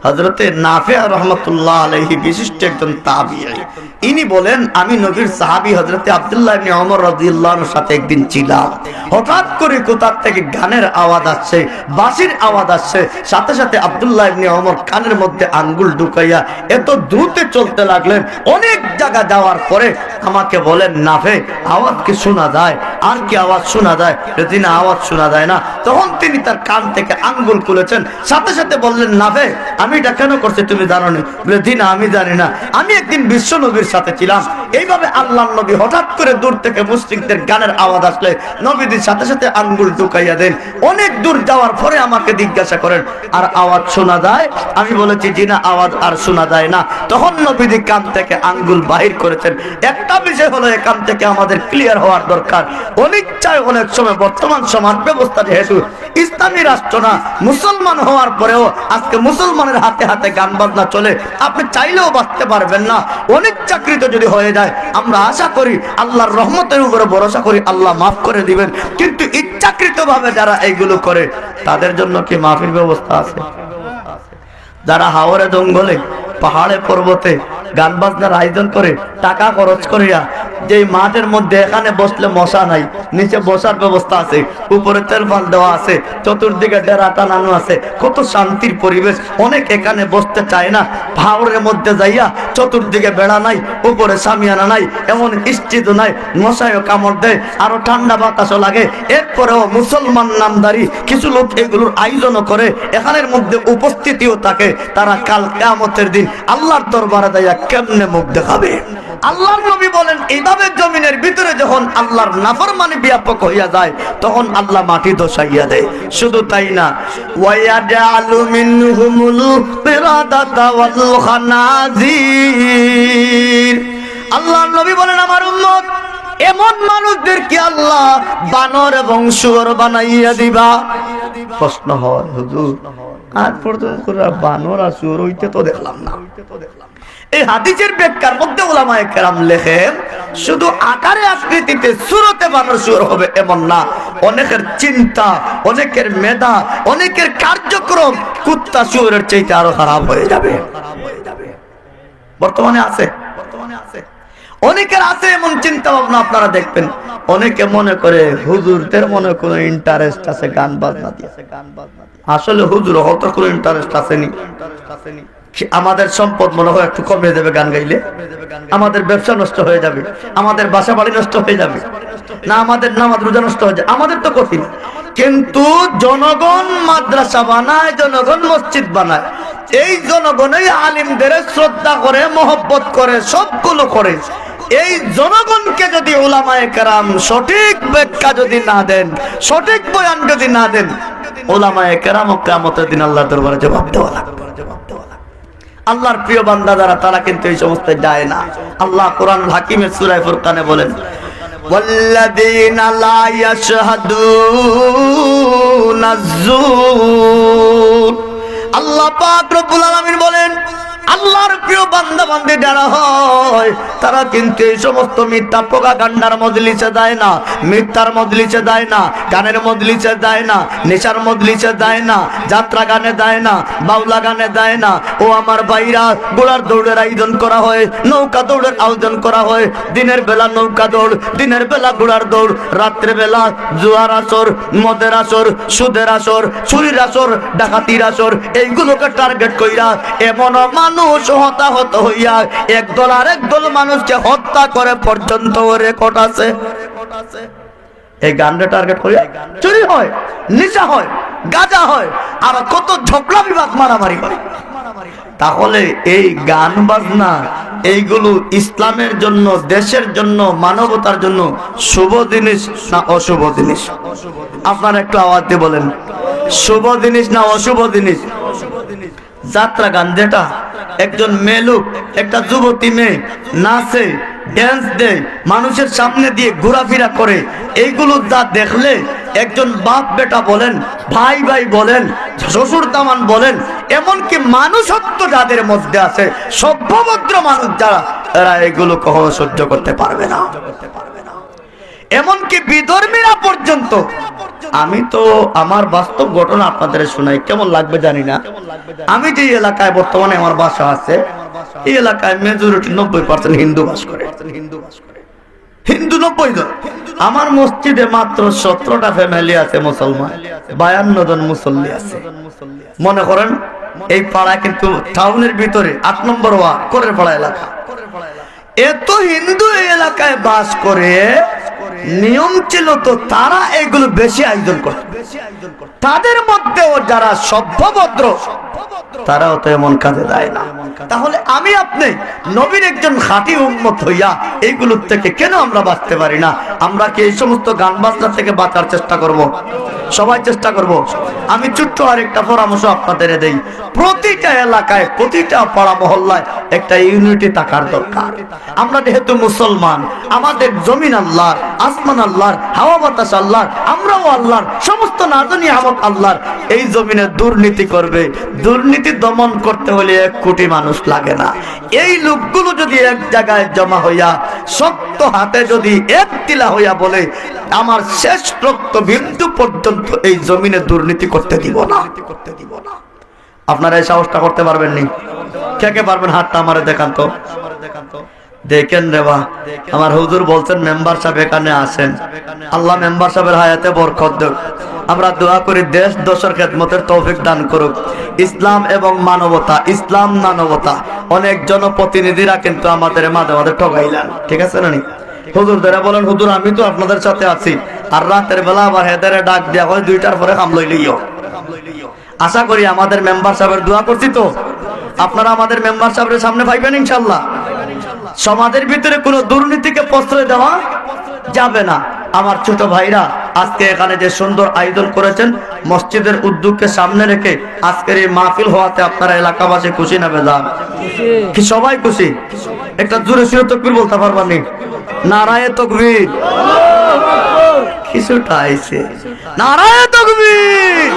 হযরতে নাফে রাহমাতুল্লাহ আলাইহি বিশিষ্ট একজন তাবিঈ, ইনি বলেন আমি নবীর সাহাবী হযরতে আব্দুল্লাহ ইবনে ওমর রাদিয়াল্লাহু আনহুর সাথে একদিন ছিলাম। হঠাৎ করে কোথা থেকে গানের আওয়াজ আসছে, বাঁশির আওয়াজ আসছে, সাথে সাথে আব্দুল্লাহ ইবনে ওমর কানের মধ্যে আঙ্গুল ঢুকাইয়া এত দ্রুত চলতে লাগলেন। অনেক জায়গা যাওয়ার পরে আমাকে বলেন নাফে আওয়াজ কি শোনা যায়? আর কি আওয়াজ শোনা যায়? যদি না আওয়াজ শোনা যায় না, তখন তিনি তার কান থেকে আঙ্গুল খুলেছেন, সাথে সাথে বললেন নাফে আমি এটা কেন করছি তুমি জানো না? বলে না আমি জানি না, আমি একদিন বিশ্ব নবীর সাথে ছিলাম। এইভাবে আল্লাহর নবী হঠাৎ করে দূর থেকে মুশরিকদের গানের আওয়াজ আসলে নবীদের সাথে সাথে আঙ্গুল ঢুকাইয়া দেন। অনেক দূর যাওয়ার পরে আমাকে জিজ্ঞাসা করেন আর আওয়াজ শোনা যায়? আমি বলেছি জি না, আওয়াজ আর শোনা যায় না। তখন নবীজি কান থেকে আঙ্গুল বাহির করেছেন। একটা বিষয় হলো এখান থেকে আমাদের ক্লিয়ার হওয়ার দরকার, অনিচ্ছায় অনেক সময় বর্তমান সমাজ ব্যবস্থা যেহেতু ইসলামী রাষ্ট্র না, মুসলমান হওয়ার পরেও আজকে মুসলমানের হাতে হাতে গান বাজনা চলে, আপনি চাইলেও বাঁচতে পারবেন না। অনিচ্ছাকৃত যদি হয়ে যায় আমরা আশা করি আল্লাহর রহমতের উপরে ভরসা করি আল্লাহ মাফ করে দিবেন, কিন্তু ইচ্ছাকৃত ভাবে যারা এইগুলো করে তাদের জন্য কি মাফির ব্যবস্থা আছে? যারা হাওরে জঙ্গলে পাহাড়ে পর্বতে গান বাজনার আয়োজন করে টাকা খরচ করিয়া, যে মাঠের মধ্যে এখানে বসলে মশা নাই, নিচে বসার ব্যবস্থা আছে, উপরে তেলফাল দেওয়া আছে, চতুর্দিকে ডেরা টানানো আছে, কত শান্তির পরিবেশ। অনেক এখানে বসতে চায় না, পাহাড়ের মধ্যে যাইয়া চতুর্দিকে বেড়া নাই, উপরে সামিয়ানা নাই, এমন স্টিত নাই, মশায়ও কামড় দেয়, আরো ঠান্ডা বাতাসও লাগে। এরপরেও মুসলমান নামদারি কিছু লোক এগুলোর আয়োজনও করে, এখানের মধ্যে উপস্থিতিও থাকে। তারা কাল কিয়ামতের দিন আল্লাহর দরবারে যাইয়া কেমনে মুখ দেখাবে? আল্লাহর নবী বলেন এইভাবে জমিনের ভিতরে যখন আল্লাহর নাফরমানি ব্যাপক হইয়া যায় তখন আল্লাহ মাটি ধসাইয়া দেয়। শুধু তাই না, ওয়ায়াজআলু মিনহুমুল কিরাদাতা ওয়াল খানাজির। আল্লাহর নবী বলেন আমার উম্মত এমন মানুষদেরকে আল্লাহ বানর এবং শুয়োর বানাইয়া দিবা। প্রশ্ন হয় হুজুর আজ পর্যন্ত বানর আর শুয়োর হইতে তো দেখলাম না। এই হাদিসের ব্যাখ্যার মধ্যে উলামায়ে কেরাম লেখেন শুধু আকারে আকৃতিতে সূরতে বানর শুয়োর হবে এমন না, অনেকের চিন্তা, অনেকের মেধা, অনেকের কার্যক্রম কুত্তা শুয়োরের চাইতে আরো খারাপ হয়ে যাবে। বর্তমানে আছে অনেকের আছে এমন চিন্তা ভাবনা। আপনারা দেখবেন অনেকে মনে করে হুজুরদের মনে কোনো ইন্টারেস্ট আছে গান বাজনা দিয়ে। আসলে হুজুর হয়তো কোনো ইন্টারেস্ট আসেনি। আমাদের সম্পদ মনে হয় একটু কমে যাবে গান গাইলে, আমাদের ব্যবসা নষ্ট হয়ে যাবে, আমাদের বাসা বাড়ি নষ্ট হয়ে যাবে, না আমাদের নামাজ রোজা নষ্ট হয়ে যাবে, আমাদের তো কঠিন। কিন্তু জনগণ মাদ্রাসা বানায়, জনগণ মসজিদ বানায়, এই জনগণই আলিমদের শ্রদ্ধা করে, মহব্বত করে, সবগুলো করে। এই জনগণকে যদি উলামায়ে কেরাম সঠিক ব্যাখ্যা যদি না দেন, সঠিক বয়ান যদি না দেন, উলামায়ে কেরাম কিয়ামতের দিন আল্লাহর দরবারে জবাব দেওয়া লাগবে। আল্লাহর প্রিয় বান্দা যারা তারা কিন্তু এই সমস্ত যায় না। আল্লাহ কোরআনুল হাকিমের সূরা ফুরকানে বলেন ওয়াল্লাযীনা লা ইয়াশহাদুনা আয-যুর। আল্লাহ পাক রব্বুল আলামিন বলেন আল্লাহর প্রিয় বান্দা বান্দী যারা হয় তারা কিন্তু এই সমস্ত মিথ্যা প্রোপাগান্ডার মজলিসে যায় না, মিথ্যার মজলিসে যায় না, গানের মজলিসে যায় না, নেশার মজলিসে যায় না, যাত্রা গানে যায় না, বাউলা গানে যায় না। ও আমার ভাইরা, ঘোড়ার দৌড়ের আয়োজন করা হয়, নৌকা দৌড়ের আয়োজন করা হয়। দিনের বেলা নৌকা দৌড়, দিনের বেলা ঘোড়ার দৌড়, রাত্রে বেলা জুয়ার আসর, মদের আসর, সুদের আসর, চুরির আসর, ডাকাতির আসর, এইগুলোকে টার্গেট কইরা এমন মানুষ হতাহত হইয়া একদল আরেকদল মানুষকে হত্যা করে পর্যন্ত রেকর্ড আছে। এই গানটা টার্গেট করে চুরি হয়, নেশা হয়, গাঁজা হয়, আর কত ঝগড়া বিবাদ মারামারি হয়। তাহলে এই গান বাজনা এইগুলো ইসলামের জন্য, দেশের জন্য, মানবতার জন্য শুভ জিনিস না অশুভ জিনিস? আপনারা একটু আওয়াজ দিয়ে বলেন, শুভ জিনিস না অশুভ জিনিস? যাত্রা গান যেটা একজন মেলুক, একটা যুবতী মেয়ে নাচে, ড্যান্স দেয়, মানুষের সামনে দিয়ে ঘোরাফেরা করে, এইগুলো যা দেখলে একজন বাপ বেটা বলেন, ভাই ভাই বলেন, শ্বশুর দামান বলেন, এমনকি মানুষত্ব যাদের মধ্যে আছে, সভ্যভদ্র মানুষ যারা, এরা এগুলো কখনো সহ্য করতে পারবে না। এমনকি বিধর্মীরা পর্যন্ত। আমি তো আমার বাস্তব ঘটনা আপনাদের শোনাই, কেমন লাগবে জানি না। আমি যে এলাকায় বর্তমানে আমার বাসা আছে, এই এলাকায় মেজরিটি 90% হিন্দু বাস করে। হিন্দু 90 জন। আমার মসজিদে মাত্র 17টা ফ্যামিলি আছে মুসলমান, 52 জন মুসল্লি আছে। মনে করেন এই পাড়া কিন্তু টাউনের ভিতরে 8 নম্বর ওয়ার্ড কোরের পাড়া এলাকা। এত হিন্দু এই এলাকায় বাস করে, নিয়ম ছিল তো তারা এগুলো বেশি আয়োজন করে। তাদের মধ্যেও যারা সভ্যভদ্র তারাও তো এমন কাজে দেয় না। তাহলে আমি আপনি নবীর একজন খাঁটি উম্মত হইয়া এইগুলোর থেকে কেন আমরা বাঁচতে পারি না? আমরা কি এই সমস্ত গান বাজনা থেকে বাঁচার চেষ্টা করব? সবাই চেষ্টা করব। আমি ছোট্ট আরেকটা পরামর্শ আপনাদের দেই, প্রতিটা এলাকায় প্রতিটা পাড়া মহল্লায় একটা ইউনিটি থাকার দরকার। আমরা যেহেতু মুসলমান, আমাদের জমিন আল্লাহর, আসমান আল্লাহর, হাওয়া বাতাস আল্লাহর, আমরাও আল্লাহর, সমস্ত নাজনী আমত আল্লাহর। এই জমিনে দুর্নীতি করবে, দুর্নীতি দমন করতে হলে 1 কোটি মানুষ লাগে না। এই লোকগুলো যদি এক জায়গায় জমা হইয়া শক্ত হাতে যদি এক তিলা হইয়া বলে আমার শেষ রক্ত বিন্দু পর্যন্ত এই জমিনে দুর্নীতি করতে দিব না, আপনারা এই সাহসটা করতে পারবেন নি? কে কে পারবেন? হাতটা আমারে দেখান তো। দেখেন রে বা, আমার হুজুর বলছেন মেম্বার সাহেব এখানে আসেন। আল্লাহ মেম্বার সাহেবের হায়াতে বরকত দেন। আমরা দোয়া করি দেশ দশের খেদমতের তৌফিক দান করুক। ইসলাম এবং মানবতা, ইসলাম মানবতা। অনেক জনপ্রতিনিধিরা কিন্তু আমাদের মাঝে মাঝে ঠকাইলেন, ঠিক আছে না? হুজুর ধরে বলেন হুজুর আমি তো আপনাদের সাথে আছি, আর রাতের বেলা আবার হেদারে ডাক দেওয়া হয় 2টার পরে কাম লইলিও। আশা করি আমাদের মেম্বার সাহেবের দোয়া করছি তো আপনারা আমাদের মেম্বার সাহেবের সামনে পাইবেন ইনশাল্লাহ। সমাজের ভিতরে কোনো দুর্নীতিকে প্রশ্রয় দেওয়া যাবে না। আমার ছোট ভাইরা আজকে এখানে যে সুন্দর আয়োজন করেছেন, মসজিদের উদ্যোগকে সামনে রেখে আজকের এই মাহফিল হওয়াতে আপনারা এলাকাবাসী খুশি না বেজান? কি সবাই খুশি? একটা জোরে সুরে তাকবীর বলতে পারবানি? নারায়ে তাকবীর। কিছুটা আইছে নারায়ে তাকবীর।